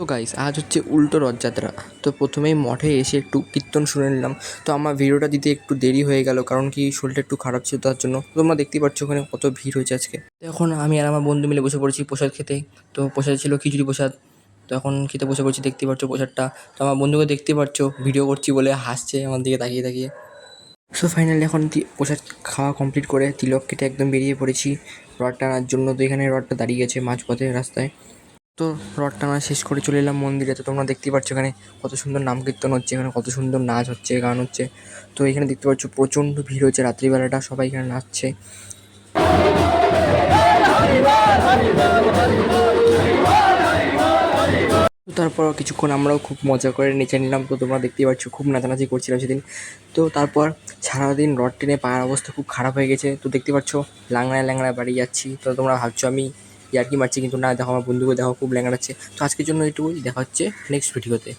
তো গাইস আজ হচ্ছে উল্টো রথযাত্রা। তো প্রথমেই মঠে এসে একটু কীর্তন শুনে নিলাম। তো আমার ভিডিওটা দিতে একটু দেরি হয়ে গেল, কারণ কি শরীরটা একটু খারাপ ছিল, তার জন্য। তোমরা দেখতেই পাচ্ছ ওখানে কত ভিড় হয়েছে আজকে। তো এখন আমি আর আমার বন্ধু মিলে বসে পড়েছি প্রসাদ খেতে। তো প্রসাদ ছিল খিচুড়ি প্রসাদ। তো এখন খেতে বসে পড়ছি, দেখতেই পাচ্ছ প্রসাদটা। তো আমার বন্ধুকে দেখতেই পাচ্ছ ভিডিও করছি বলে হাসছে আমার দিকে তাকিয়ে তাকিয়ে। সো ফাইনালি এখন প্রসাদ খাওয়া কমপ্লিট করে তিলক কেটে একদম বেরিয়ে পড়েছি রথ টানার জন্য। তো এখানে রথটা দাঁড়িয়ে গেছে মাঝপথে রাস্তায়। তো রথ টানা শেষ করে চলে এলাম মন্দিরে। তো তোমরা দেখতেই পাচ্ছ এখানে কত সুন্দর নাম কীর্তন হচ্ছে, এখানে কত সুন্দর নাচ হচ্ছে, গান হচ্ছে। তো এখানে দেখতে পাচ্ছ প্রচণ্ড ভিড় হচ্ছে রাত্রিবেলাটা, সবাই এখানে নাচছে। তো তারপর কিছুক্ষণ আমরাও খুব মজা করে নেচে নিলাম। তো তোমরা দেখতেই পাচ্ছ খুব নাচানাচি করছিলাম সেদিন। তো তারপর সারাদিন রথ টেনে পায়ের অবস্থা খুব খারাপ হয়ে গেছে। তো দেখতে পাচ্ছ ল্যাংড়ায় ল্যাংড়ায় বাড়ি যাচ্ছি। তো তোমরা ভাবছো আমি ইয়ার্কি মারছি, কিন্তু না, দেখো আমার বন্ধুকে দেখো খুব ল্যাংড়াচ্ছে। তো আজকের জন্য এটুকুই, দেখা হচ্ছে নেক্সট ভিডিওতে।